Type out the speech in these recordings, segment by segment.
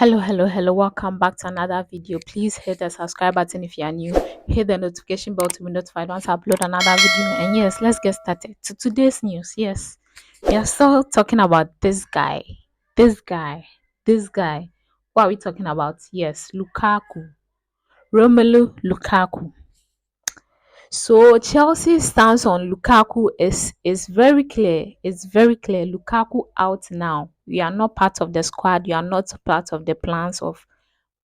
Hello. Welcome back to another video. Please hit the subscribe button if you are new. Hit the notification bell to be notified once I upload another video. And yes, let's get started. To today's news. Yes, we are still talking about this guy. This guy. This guy. What are we talking about? Yes, Lukaku. Romelu Lukaku. So Chelsea stance on Lukaku is very clear. It's very clear. Lukaku out now. You are not part of the squad. You are not part of the plans of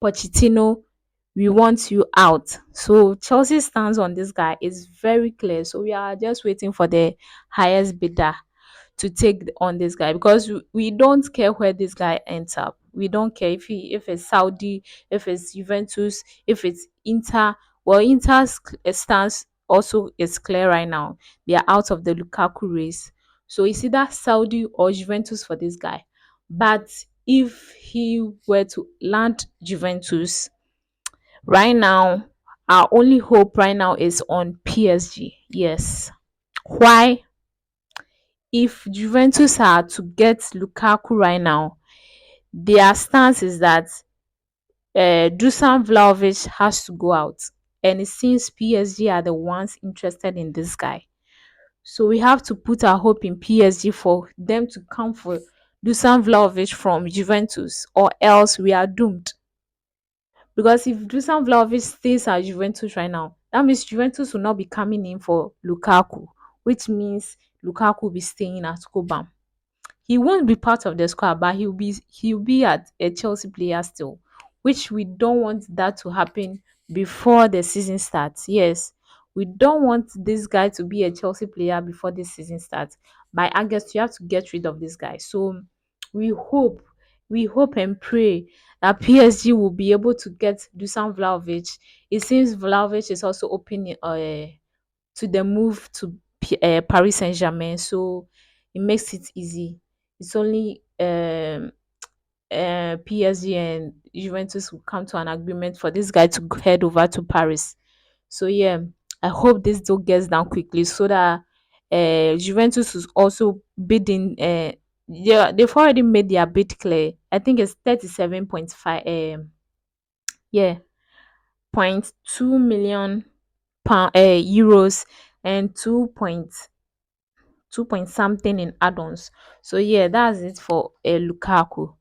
Pochettino. We want you out. So Chelsea stands on this guy is very clear. So we are just waiting for the highest bidder to take on this guy because we don't care where this guy ends up. We don't care if it's Saudi, if it's Juventus, if it's Inter. Well, Inter's stance also is clear right now. They are out of the Lukaku race. So it's either Saudi or Juventus for this guy. But if he were to land Juventus right now, our only hope right now is on PSG. Yes. Why? If Juventus are to get Lukaku right now, their stance is that Dusan Vlahovic has to go out. And it seems PSG are the ones interested in this guy. So we have to put our hope in PSG for them to come for Dusan Vlahovic from Juventus, or else we are doomed. Because if Dusan Vlahovic stays at Juventus right now, that means Juventus will not be coming in for Lukaku, which means Lukaku will be staying at Cobham. He won't be part of the squad, but he'll be at a Chelsea player still, which we don't want that to happen before the season starts. Yes, we don't want this guy to be a Chelsea player before this season starts. By August, you have to get rid of this guy. So we hope, we hope and pray that PSG will be able to get Dusan Vlahovic. It seems Vlahovic is also open to the move to Paris Saint-Germain, so it makes it easy. It's only PSG and Juventus will come to an agreement for this guy to head over to Paris. So yeah, I hope this deal gets done quickly so that Juventus is also bidding. Yeah, they've already made their bid clear. I think it's 37.5. Yeah, 0.2 million pound euros and 2 point something in add-ons. So yeah, that's it for Lukaku.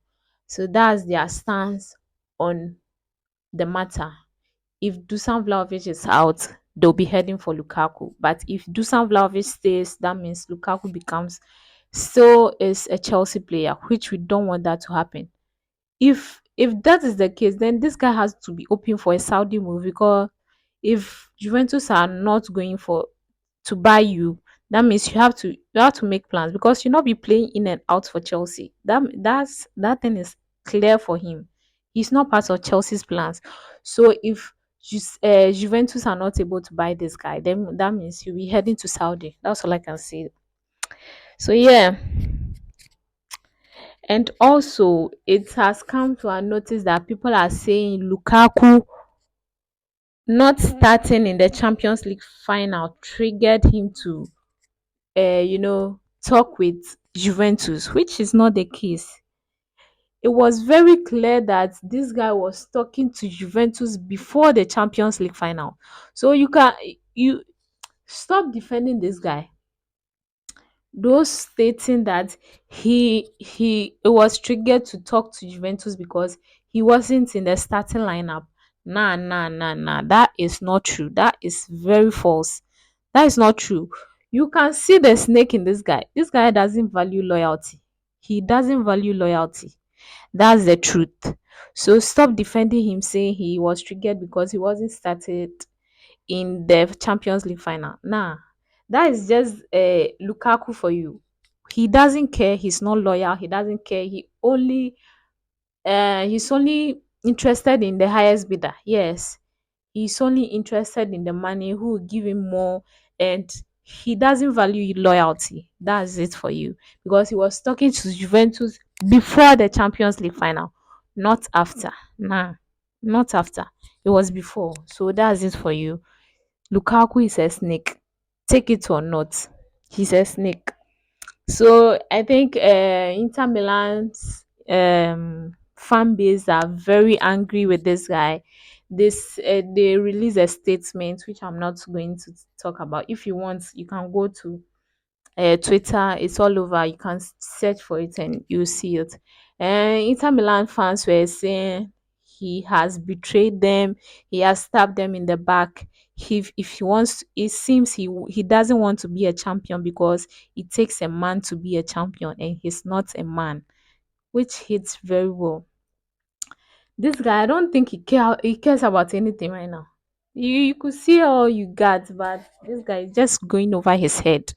So that's their stance on the matter. If Dusan Vlahovic is out, they'll be heading for Lukaku. But if Dusan Vlahovic stays, that means Lukaku becomes still is a Chelsea player, which we don't want that to happen. If that is the case, then this guy has to be open for a Saudi move, because if Juventus are not going for to buy you, that means you have to make plans, because you not be playing in and out for Chelsea. That thing is clear for him. He's not part of Chelsea's plans. So if Juventus are not able to buy this guy, then that means he'll be heading to Saudi. That's all I can say. So yeah, and also it has come to our notice that people are saying Lukaku not starting in the Champions League final triggered him to talk with Juventus, which is not the case. It was very clear that this guy was talking to Juventus before the Champions League final. So you stop defending this guy. Those stating that he it was triggered to talk to Juventus because he wasn't in the starting lineup. Nah. That is not true. That is very false. That is not true. You can see the snake in this guy. This guy doesn't value loyalty. He doesn't value loyalty. That's the truth. So stop defending him saying he was triggered because he wasn't started in the Champions League final. Nah, that is just Lukaku for you. He doesn't care. He's not loyal. He doesn't care. He's only interested in the highest bidder. Yes, he's only interested in the money, who will give him more, and he doesn't value loyalty. That's it for you, because he was talking to Juventus before the Champions League final, not after. Nah, not after. It was before. So that's it for you. Lukaku is a snake. Take it or not, he's a snake. So I think Inter Milan's fan base are very angry with this guy. They release a statement which I'm not going to talk about. If you want, you can go to Twitter. It's all over. You can search for it and you see it. And Inter Milan fans were saying he has betrayed them. He has stabbed them in the back. If he wants, it seems he doesn't want to be a champion because it takes a man to be a champion, and he's not a man, which hits very well. This guy, I don't think he cares about anything right now. You could see all you got, but this guy is just going over his head.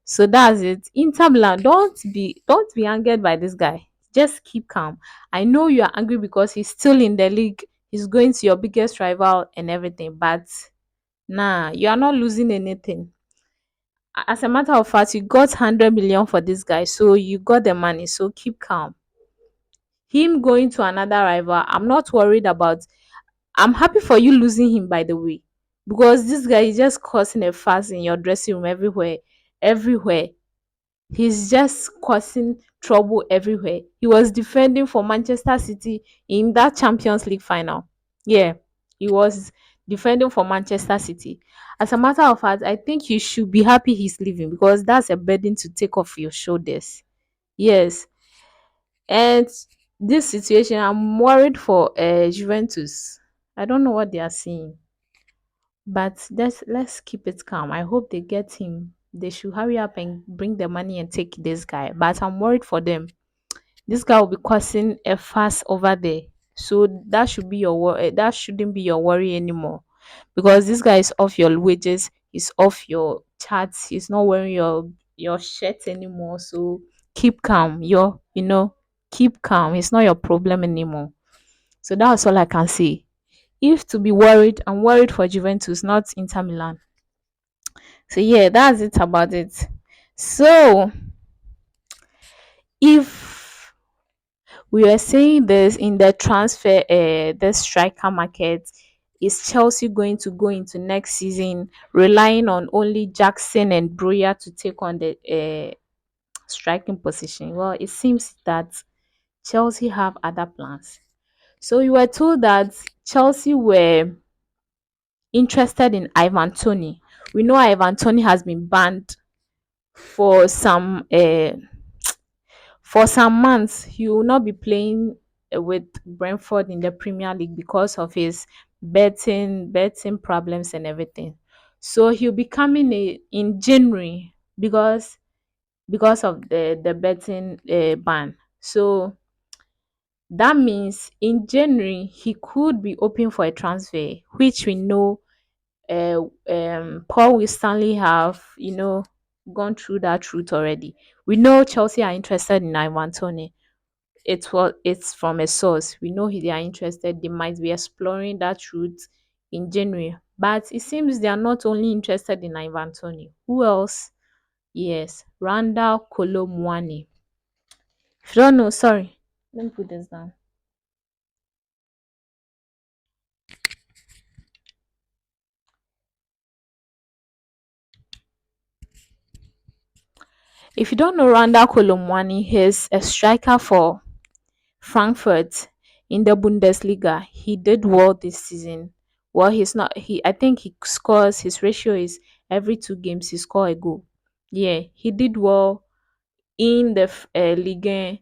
So that's it. Inter Milan, don't be angered by this guy. Just keep calm. I know you are angry because he's still in the league. He's going to your biggest rival and everything, but nah, you are not losing anything. As a matter of fact, you got 100 million for this guy, so you got the money. So keep calm. Him going to another rival, I'm not worried about. I'm happy for you losing him, by the way, because this guy is just causing a fuss in your dressing room everywhere, everywhere. He's just causing trouble everywhere. He was defending for Manchester City in that Champions League final. Yeah, he was defending for Manchester City. As a matter of fact, I think you should be happy he's leaving because that's a burden to take off your shoulders. Yes, and this situation, I'm worried for Juventus. I don't know what they are seeing, but let's keep it calm. I hope they get him. They should hurry up and bring the money and take this guy. But I'm worried for them. This guy will be causing a fuss over there. So that should be that shouldn't be your worry anymore. Because this guy is off your wages, he's off your charts, he's not wearing your shirt anymore. So keep calm. Keep calm. It's not your problem anymore. So that's all I can say. If to be worried, I'm worried for Juventus, not Inter Milan. So yeah, that's it about it. So if we are saying this in the transfer, the striker market, is Chelsea going to go into next season relying on only Jackson and Broya to take on the striking position? Well, it seems that Chelsea have other plans. So you were told that Chelsea were interested in Ivan Toney. We know Ivan Toney has been banned for some months. He will not be playing with Brentford in the Premier League because of his betting problems and everything. So he'll be coming in January because of the betting ban. So that means in January he could be open for a transfer, which we know Paul will Stanley have, gone through that route already. We know Chelsea are interested in Ivan Toney. It's from a source. We know they are interested. They might be exploring that route in January. But it seems they are not only interested in Ivan Toney. Who else? Yes, Randall Kolomwani. If you don't know, sorry. Let me put this down. If you don't know Randall Kolomwani, he's a striker for Frankfurt in the Bundesliga. He did well this season. Well, he's not. I think he scores. His ratio is every 2 games he score a goal. Yeah, he did well in the Ligue,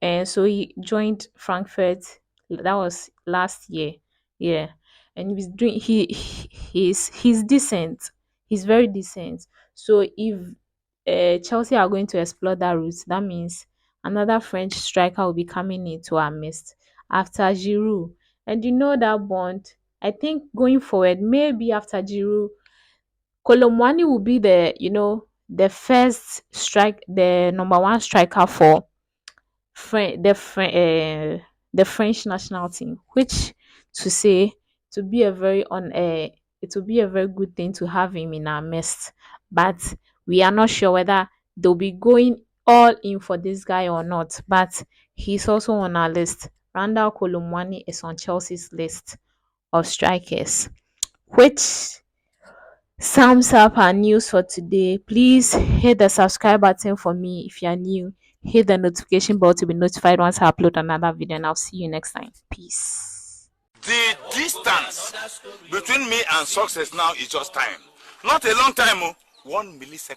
and so he joined Frankfurt. That was last year. Yeah, and he was doing. He's decent. He's very decent. So if Chelsea are going to explore that route, that means another French striker will be coming into our midst after Giroud. And you know that bond. I think going forward, maybe after Giroud, Colomwani will be the number one striker for French, the French national team, which to say to be a very on it will be a very good thing to have him in our midst. But we are not sure whether they'll be going all in for this guy or not. But he's also on our list. Randall Kolomwani is on Chelsea's list of strikers, which sums up our news for today. Please hit the subscribe button for me if you're new. Hit the notification bell to be notified once I upload another video, and I'll see you next time. Peace. The distance between me and success now is just time. Not a long time, 1 millisecond.